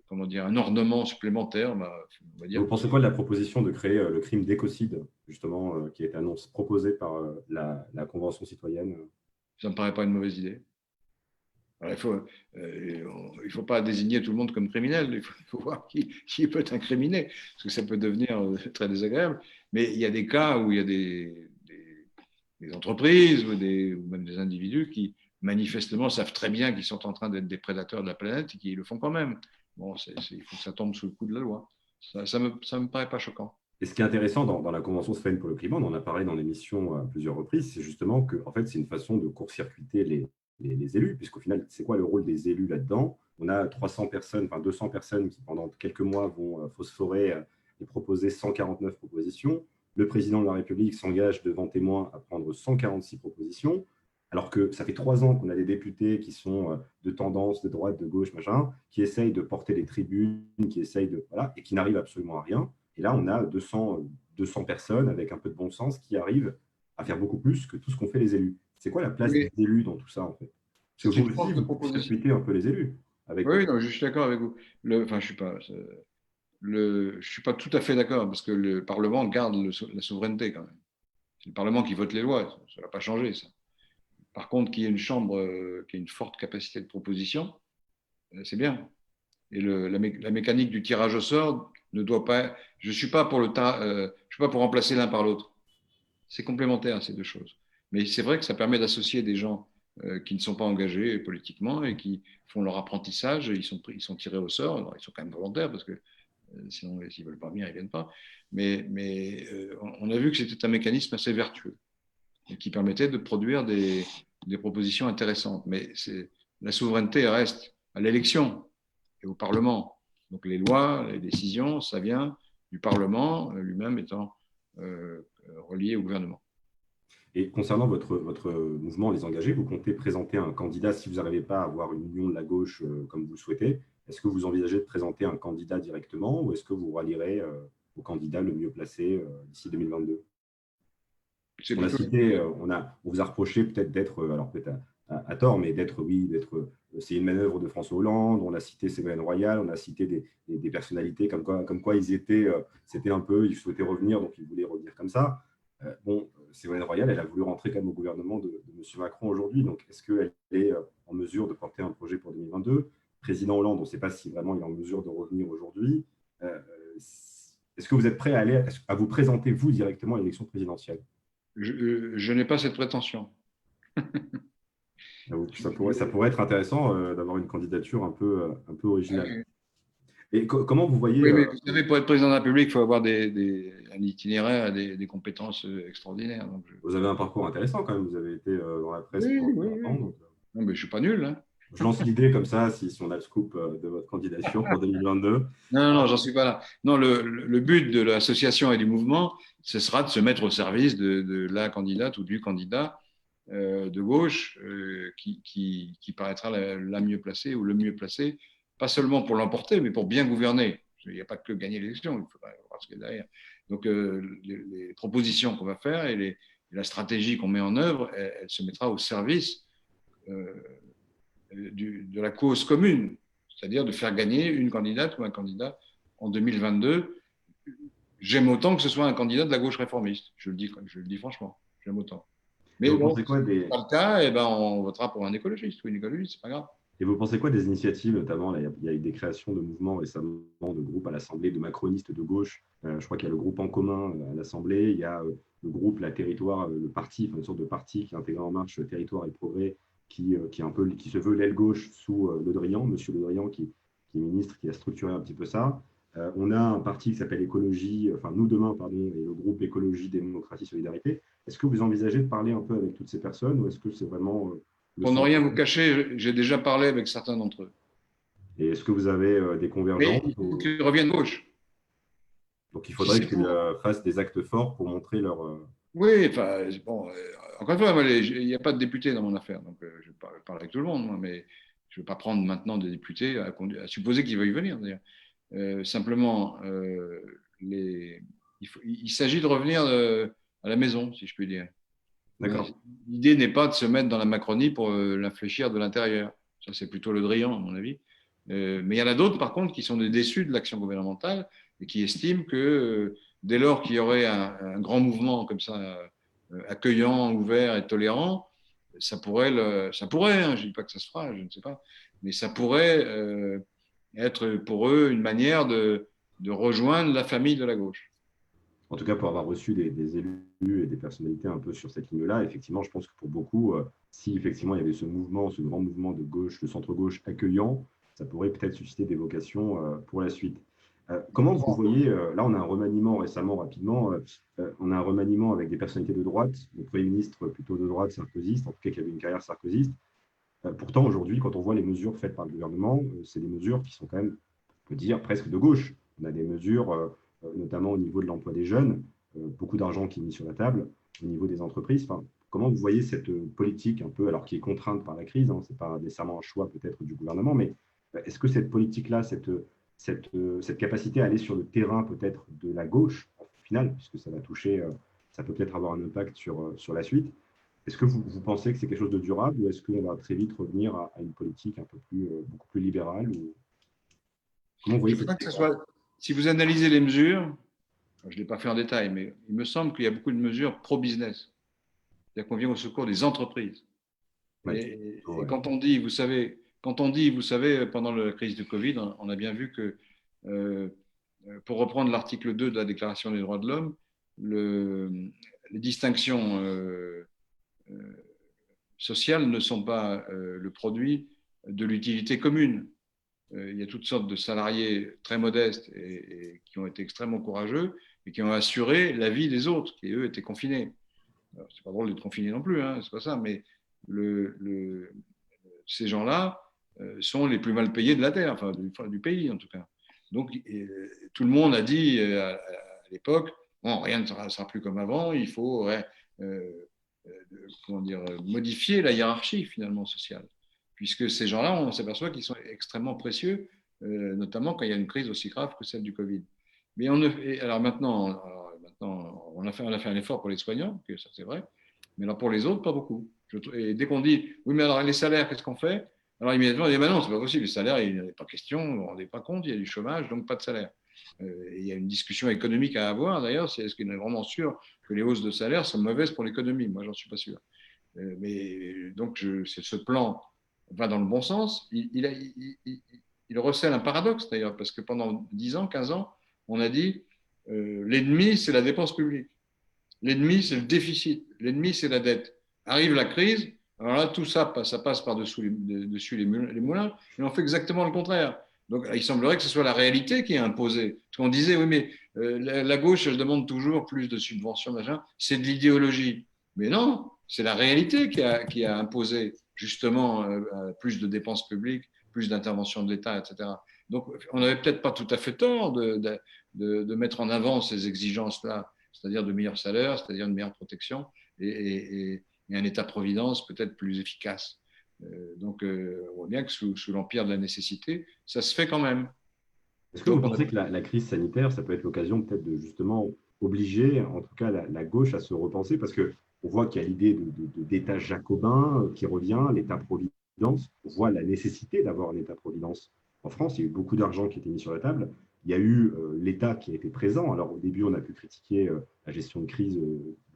Speaker 2: comment dire, un ornement supplémentaire, on va
Speaker 1: Vous
Speaker 2: dire.
Speaker 1: pensez quoi de la proposition de créer le crime d'écocide, justement, qui est proposée par la Convention citoyenne?
Speaker 2: Ça ne me paraît pas une mauvaise idée. Alors, il faut pas désigner tout le monde comme criminel. Il faut voir qui peut être incriminé, parce que ça peut devenir très désagréable. Mais il y a des cas où il y a des entreprises ou même des individus qui manifestement savent très bien qu'ils sont en train d'être des prédateurs de la planète et qui le font quand même. Bon, il faut que ça tombe sous le coup de la loi. Ça me paraît pas choquant.
Speaker 1: Et ce qui est intéressant dans la Convention citoyenne pour le climat, on en a parlé dans l'émission à plusieurs reprises, c'est justement que en fait, c'est une façon de court-circuiter les élus, puisqu'au final, c'est quoi le rôle des élus là-dedans? On a 300 personnes, enfin 200 personnes qui, pendant quelques mois, vont phosphorer et proposer 149 propositions. Le président de la République s'engage devant témoins à prendre 146 propositions, alors que ça fait 3 ans qu'on a des députés qui sont de tendance, de droite, de gauche, machin, qui essayent de porter les tribunes, qui essayent de. Voilà, et qui n'arrivent absolument à rien. Et là, on a 200 personnes avec un peu de bon sens qui arrivent à faire beaucoup plus que tout ce qu'ont fait les élus. C'est quoi la place des
Speaker 2: Oui,
Speaker 1: élus dans tout ça, en fait? Parce que
Speaker 2: c'est
Speaker 1: vous
Speaker 2: une
Speaker 1: aussi,
Speaker 2: force de
Speaker 1: vous
Speaker 2: proposition.
Speaker 1: circuitez un peu les élus. Avec.
Speaker 2: Oui, non, je suis d'accord avec vous. Enfin, je suis pas tout à fait d'accord parce que le Parlement garde la souveraineté quand même. C'est le Parlement qui vote les lois. Ça ne va pas changer, ça. Par contre, qu'il y ait une chambre qui ait une forte capacité de proposition, c'est bien. Et la mécanique du tirage au sort ne doit pas. Je suis pas pour remplacer l'un par l'autre. C'est complémentaire, ces deux choses. Mais c'est vrai que ça permet d'associer des gens qui ne sont pas engagés politiquement et qui font leur apprentissage. Ils sont tirés au sort. Alors, ils sont quand même volontaires parce que sinon, s'ils ne veulent pas venir, ils ne viennent pas. Mais on a vu que c'était un mécanisme assez vertueux et qui permettait de produire des propositions intéressantes. Mais la souveraineté reste à l'élection et au Parlement. Donc les lois, les décisions, ça vient du Parlement, lui-même étant relié au gouvernement.
Speaker 1: Et concernant votre mouvement, les engagés, vous comptez présenter un candidat si vous n'arrivez pas à avoir une union de la gauche comme vous le souhaitez. Est-ce que vous envisagez de présenter un candidat directement ou est-ce que vous rallierez au candidat le mieux placé d'ici 2022? Parce
Speaker 2: C'est
Speaker 1: qu'on a
Speaker 2: plutôt
Speaker 1: cité, on vous a reproché peut-être d'être, alors peut-être à tort, mais d'être, oui, d'être c'est une manœuvre de François Hollande, on a cité Ségolène Royal, on a cité des personnalités comme quoi ils étaient, c'était un peu, ils souhaitaient revenir, donc ils voulaient revenir comme ça. Bon, Ségolène Royal, elle a voulu rentrer quand même au gouvernement de M. Macron aujourd'hui, donc est-ce qu'elle est en mesure de porter un projet pour 2022? Président Hollande, on ne sait pas si vraiment il est en mesure de revenir aujourd'hui. Est-ce que vous êtes prêt à vous présenter, vous, directement à l'élection présidentielle?
Speaker 2: Je n'ai pas cette prétention.
Speaker 1: Ça pourrait être intéressant d'avoir une candidature un peu originale. Et comment vous voyez
Speaker 2: Oui, mais vous savez, pour être président de la République, il faut avoir un itinéraire, des compétences extraordinaires. Donc
Speaker 1: vous avez un parcours intéressant quand même, vous avez été dans la presse
Speaker 2: oui,
Speaker 1: pendant
Speaker 2: oui,
Speaker 1: très
Speaker 2: oui.
Speaker 1: longtemps. Donc,
Speaker 2: Non, mais je ne suis pas nul. Hein.
Speaker 1: je lance l'idée comme ça, si on a le scoop de votre candidature pour 2022.
Speaker 2: Non, non, j'en suis pas là. Non, le but de l'association et du mouvement, ce sera de se mettre au service de la candidate ou du candidat de gauche qui paraîtra la mieux placée ou le mieux placé, pas seulement pour l'emporter, mais pour bien gouverner. Il n'y a pas que gagner l'élection, il faut voir ce qu'il y a derrière. Donc, les propositions qu'on va faire et la stratégie qu'on met en œuvre, elle se mettra au service de la cause commune, c'est-à-dire de faire gagner une candidate ou un candidat en 2022. J'aime autant que ce soit un candidat de la gauche réformiste, je le dis franchement, j'aime autant.
Speaker 1: Et
Speaker 2: Mais
Speaker 1: vous
Speaker 2: bon,
Speaker 1: pensez
Speaker 2: si
Speaker 1: quoi
Speaker 2: ce n'est pas le cas, eh ben, on votera pour un écologiste ou une écologiste, c'est pas grave.
Speaker 1: Et vous pensez quoi des initiatives, notamment, là, il y a eu des créations de mouvements récemment, de groupes à l'Assemblée, de macronistes de gauche. Je crois qu'il y a le groupe En Commun à l'Assemblée, il y a le groupe La Territoire, le parti, enfin, une sorte de parti qui est intégré en marche Territoire et Progrès, qui se veut l'aile gauche sous Le Drian, Monsieur Le Drian, qui est ministre, qui a structuré un petit peu ça. On a un parti qui s'appelle Écologie, enfin Nous Demain, pardon, et le groupe Écologie, Démocratie, Solidarité. Est-ce que vous envisagez de parler un peu avec toutes ces personnes ou est-ce que c'est vraiment le
Speaker 2: Pour ne
Speaker 1: centre?
Speaker 2: rien vous cacher, j'ai déjà parlé avec certains d'entre eux.
Speaker 1: Et est-ce que vous avez des
Speaker 2: Mais
Speaker 1: convergences
Speaker 2: il faut qu'ils reviennent gauche.
Speaker 1: Donc, il
Speaker 2: Si
Speaker 1: faudrait
Speaker 2: c'est
Speaker 1: qu'ils
Speaker 2: pour.
Speaker 1: fassent des actes forts pour montrer leur…
Speaker 2: Oui, enfin, bon, encore une fois, il n'y a pas de député dans mon affaire, donc je parle avec tout le monde, moi, mais je ne vais pas prendre maintenant des députés, à supposer qu'ils veuillent venir, d'ailleurs. Simplement, il s'agit de revenir à la maison, si je puis dire.
Speaker 1: D'accord.
Speaker 2: L'idée n'est pas de se mettre dans la Macronie pour l'infléchir de l'intérieur. Ça, c'est plutôt Le Drian, à mon avis. Mais il y en a d'autres, par contre, qui sont des déçus de l'action gouvernementale et qui estiment que dès lors qu'il y aurait un grand mouvement comme ça, accueillant, ouvert et tolérant, ça pourrait, hein, je ne dis pas que ça se fera, je ne sais pas, mais ça pourrait être pour eux une manière de rejoindre la famille de la gauche.
Speaker 1: En tout cas, pour avoir reçu des élus et des personnalités un peu sur cette ligne-là, effectivement, je pense que pour beaucoup, si effectivement il y avait ce mouvement, ce grand mouvement de gauche, de centre-gauche accueillant, ça pourrait peut-être susciter des vocations pour la suite. Comment vous voyez, là on a un remaniement récemment, rapidement, on a un remaniement avec des personnalités de droite, le Premier ministre plutôt de droite, sarkozyste, en tout cas qui avait une carrière sarkozyste. Pourtant, aujourd'hui, quand on voit les mesures faites par le gouvernement, c'est des mesures qui sont quand même, on peut dire, presque de gauche. On a des mesures, notamment au niveau de l'emploi des jeunes, beaucoup d'argent qui est mis sur la table, au niveau des entreprises. Enfin, comment vous voyez cette politique un peu, alors qui est contrainte par la crise, hein, ce n'est pas nécessairement un choix peut-être du gouvernement, mais est-ce que cette politique-là, cette capacité à aller sur le terrain peut-être de la gauche, au final, puisque ça va toucher, ça peut peut-être avoir un impact sur la suite, est-ce que vous pensez que c'est quelque chose de durable ou est-ce qu'on va très vite revenir à une politique un peu plus, beaucoup plus libérale ou… Comment vous
Speaker 2: Je
Speaker 1: voyez
Speaker 2: ne
Speaker 1: cette
Speaker 2: veux pas que ce soit. Si vous analysez les mesures, je ne l'ai pas fait en détail, mais il me semble qu'il y a beaucoup de mesures pro-business. C'est-à-dire qu'on vient au secours des entreprises.
Speaker 1: Ouais,
Speaker 2: Et
Speaker 1: ouais.
Speaker 2: quand on dit, vous savez, pendant la crise du Covid, on a bien vu que, euh, pour reprendre l'article 2 de la Déclaration des droits de l'homme, les distinctions sociales ne sont pas le produit de l'utilité commune. Il y a toutes sortes de salariés très modestes et qui ont été extrêmement courageux et qui ont assuré la vie des autres, qui eux étaient confinés. C'est pas drôle d'être confiné non plus, hein, c'est pas ça, mais ces gens-là sont les plus mal payés de la terre, enfin du pays en tout cas. Donc tout le monde a dit à l'époque, bon, rien ne sera plus comme avant, il faut comment dire, modifier la hiérarchie finalement sociale, puisque ces gens-là, on s'aperçoit qu'ils sont extrêmement précieux, notamment quand il y a une crise aussi grave que celle du Covid. Mais alors maintenant, on a fait un effort pour les soignants, que ça c'est vrai, mais alors pour les autres, pas beaucoup. Et dès qu'on dit, oui, mais alors les salaires, qu'est-ce qu'on fait? Alors immédiatement, on dit, non, c'est pas possible, le salaire, il n'est pas question, vous ne vous rendez pas compte, il y a du chômage, donc pas de salaire. Il y a une discussion économique à avoir, d'ailleurs, c'est est-ce qu'on est vraiment sûr que les hausses de salaire sont mauvaises pour l'économie? Moi, j'en suis pas sûr. Mais donc, ce plan va dans le bon sens. Il recèle un paradoxe, d'ailleurs, parce que pendant 10 ans, 15 ans, on a dit l'ennemi, c'est la dépense publique. L'ennemi, c'est le déficit. L'ennemi, c'est la dette. Arrive la crise, alors là, tout ça, ça passe par-dessus les moulins, et on fait exactement le contraire. Donc, il semblerait que ce soit la réalité qui est imposée. Parce qu'on disait, oui, mais la gauche, elle demande toujours plus de subventions, machin. C'est de l'idéologie. Mais non, c'est la réalité qui a imposé justement plus de dépenses publiques, plus d'intervention de l'État, etc. Donc, on n'avait peut-être pas tout à fait tort de mettre en avant ces exigences-là, c'est-à-dire de meilleurs salaires, c'est-à-dire une meilleure protection et un État-providence peut-être plus efficace. Donc, on voit bien que sous l'empire de la nécessité, ça se fait quand même.
Speaker 1: Est-ce que vous
Speaker 2: Donc,
Speaker 1: pensez que la crise sanitaire, ça peut être l'occasion peut-être de justement obliger, en tout cas la gauche, à se repenser? Parce qu'on voit qu'il y a l'idée d'État jacobin qui revient, l'État-providence. On voit la nécessité d'avoir un État-providence en France. Il y a eu beaucoup d'argent qui a été mis sur la table. Il y a eu l'État qui a été présent. Alors au début, on a pu critiquer la gestion de crise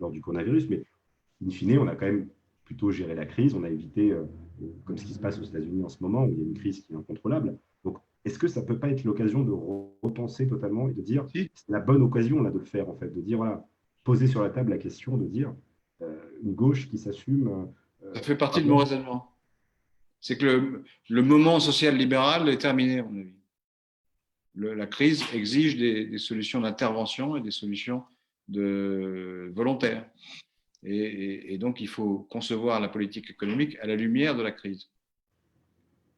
Speaker 1: lors du coronavirus, mais in fine, on a quand même plutôt géré la crise. On a évité, comme ce qui se passe aux États-Unis en ce moment, où il y a une crise qui est incontrôlable. Donc, est-ce que ça ne peut pas être l'occasion de repenser totalement et de dire,
Speaker 2: si,
Speaker 1: c'est la bonne occasion là, de le faire, en fait, de dire, voilà, poser sur la table la question de dire une gauche qui s'assume.
Speaker 2: ça fait partie de mon raisonnement. C'est que le moment social libéral est terminé, à mon avis. La crise exige des solutions d'intervention et des solutions volontaires. Et donc, il faut concevoir la politique économique à la lumière de la crise.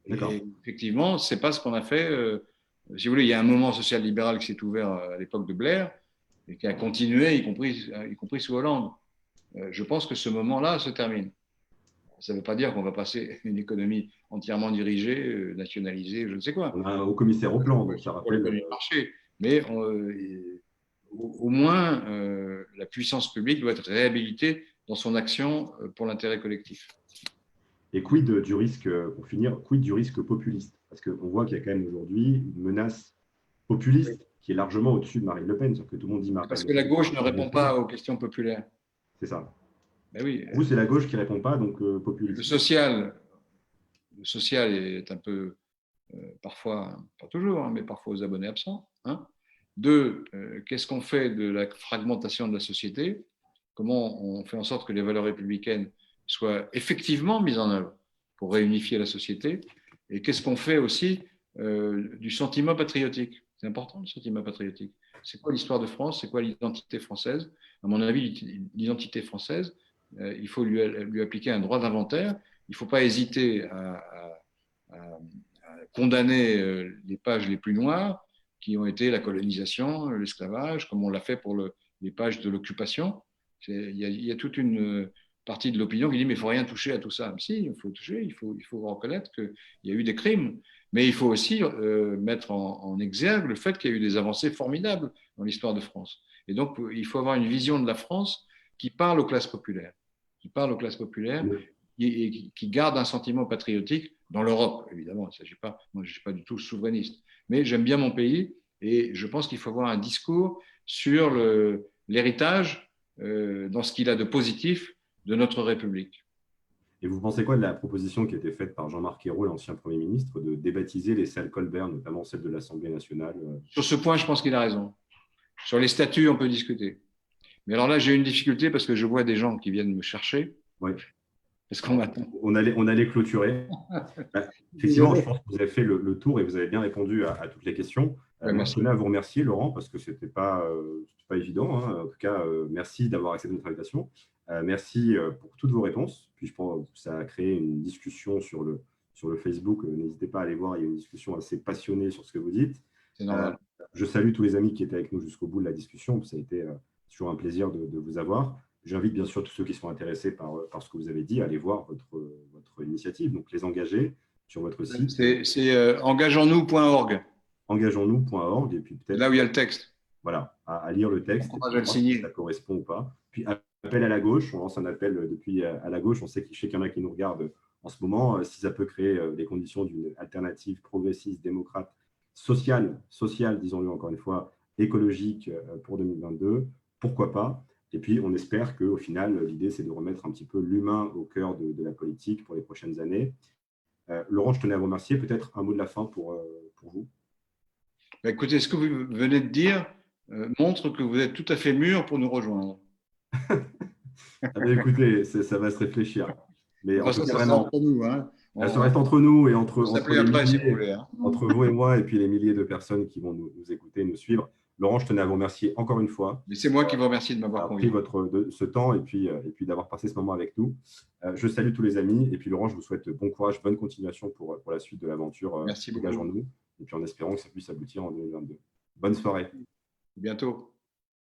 Speaker 2: Et effectivement, ce n'est pas ce qu'on a fait. Si vous voulez, il y a un moment social-libéral qui s'est ouvert à l'époque de Blair et qui a continué, y compris sous Hollande. Je pense que ce moment-là se termine. Ça ne veut pas dire qu'on va passer une économie entièrement dirigée, nationalisée, je ne sais quoi.
Speaker 1: On a un haut commissaire au plan, donc ça
Speaker 2: Pour
Speaker 1: rappelle.
Speaker 2: l'économie de marché. Mais au moins, la puissance publique doit être réhabilitée dans son action pour l'intérêt collectif.
Speaker 1: Et quid du risque, pour finir, quid du risque populiste? Parce qu'on voit qu'il y a quand même aujourd'hui une menace populiste qui est largement au-dessus de Marine Le Pen. Que tout le monde dit Marine
Speaker 2: Parce
Speaker 1: Le
Speaker 2: que la
Speaker 1: Pen.
Speaker 2: gauche ne répond pas aux questions populaires.
Speaker 1: C'est ça.
Speaker 2: Ben oui,
Speaker 1: Vous, c'est la gauche qui ne répond pas, donc populiste.
Speaker 2: Le social est un peu, parfois, pas toujours, hein, mais parfois aux abonnés absents. Hein. Deux, qu'est-ce qu'on fait de la fragmentation de la société? Comment on fait en sorte que les valeurs républicaines soient effectivement mises en œuvre pour réunifier la société? Et qu'est-ce qu'on fait aussi du sentiment patriotique? C'est important, le sentiment patriotique. C'est quoi l'histoire de France? C'est quoi l'identité française? À mon avis, l'identité française, il faut lui appliquer un droit d'inventaire. Il ne faut pas hésiter à condamner les pages les plus noires qui ont été la colonisation, l'esclavage, comme on l'a fait pour les pages de l'occupation. Il y a toute une partie de l'opinion qui dit mais il ne faut rien toucher à tout ça. Mais si, il faut toucher, il faut reconnaître qu'il y a eu des crimes. Mais il faut aussi mettre en exergue le fait qu'il y a eu des avancées formidables dans l'histoire de France. Et donc, il faut avoir une vision de la France qui parle aux classes populaires, et qui garde un sentiment patriotique dans l'Europe, évidemment. Il ne s'agit pas, moi, je ne suis pas du tout souverainiste, mais j'aime bien mon pays et je pense qu'il faut avoir un discours sur l'héritage dans ce qu'il a de positif de notre République.
Speaker 1: Et vous pensez quoi de la proposition qui a été faite par Jean-Marc Ayrault, l'ancien Premier ministre, de débaptiser les salles Colbert, notamment celles de l'Assemblée nationale?
Speaker 2: Sur ce point, je pense qu'il a raison. Sur les statuts, on peut discuter. Mais alors là, j'ai une difficulté parce que je vois des gens qui viennent me chercher.
Speaker 1: Oui.
Speaker 2: Est-ce qu'on m'attend?
Speaker 1: On allait clôturer. Effectivement, je pense que vous avez fait le tour et vous avez bien répondu à toutes les questions. Moi, je tenais à vous remercier, Laurent, parce que ce n'était pas évident. Hein. En tout cas, merci d'avoir accepté notre invitation. Merci pour toutes vos réponses. Puis je pense que ça a créé une discussion sur le Facebook. N'hésitez pas à aller voir, il y a une discussion assez passionnée sur ce que vous dites.
Speaker 2: C'est normal.
Speaker 1: Je salue tous les amis qui étaient avec nous jusqu'au bout de la discussion. Ça a été toujours un plaisir de vous avoir. J'invite bien sûr tous ceux qui sont intéressés par ce que vous avez dit à aller voir votre initiative, donc les engager sur votre site.
Speaker 2: C'est engageons-nous.org.
Speaker 1: Engageons-nous.org et puis peut-être.
Speaker 2: Là où il y a le texte.
Speaker 1: Voilà, à lire le texte.
Speaker 2: On va le signer.
Speaker 1: Si ça correspond ou pas. Puis appel à la gauche, on lance un appel depuis à la gauche. On sait qu'il y en a qui nous regardent en ce moment, si ça peut créer les conditions d'une alternative progressiste, démocrate, sociale, disons-le encore une fois, écologique pour 2022, pourquoi pas? Et puis, on espère qu'au final, l'idée, c'est de remettre un petit peu l'humain au cœur de la politique pour les prochaines années. Laurent, je tenais à vous remercier. Peut-être un mot de la fin pour vous.
Speaker 2: Écoutez, ce que vous venez de dire montre que vous êtes tout à fait mûr pour nous rejoindre.
Speaker 1: Ah ben, écoutez, ça va se réfléchir. Mais en
Speaker 2: Enfin,
Speaker 1: tout cas,
Speaker 2: ça sera
Speaker 1: vraiment,
Speaker 2: entre nous. Hein.
Speaker 1: ça reste entre nous et
Speaker 2: On
Speaker 1: entre
Speaker 2: s'appeler
Speaker 1: les
Speaker 2: après, si vous
Speaker 1: milliers,
Speaker 2: voulez. Hein.
Speaker 1: entre vous et moi, et puis les milliers de personnes qui vont nous écouter, nous suivre. Laurent, je tenais à vous remercier encore une fois
Speaker 2: Mais c'est moi qui vous remercie de m'avoir
Speaker 1: d'avoir pris
Speaker 2: convié.
Speaker 1: ce temps et puis d'avoir passé ce moment avec nous. Je salue tous les amis. Et puis, Laurent, je vous souhaite bon courage, bonne continuation pour la suite de l'aventure.
Speaker 2: Merci beaucoup.
Speaker 1: Engageons-nous. Et puis, en espérant que ça puisse aboutir en 2022. Bonne soirée.
Speaker 2: À bientôt.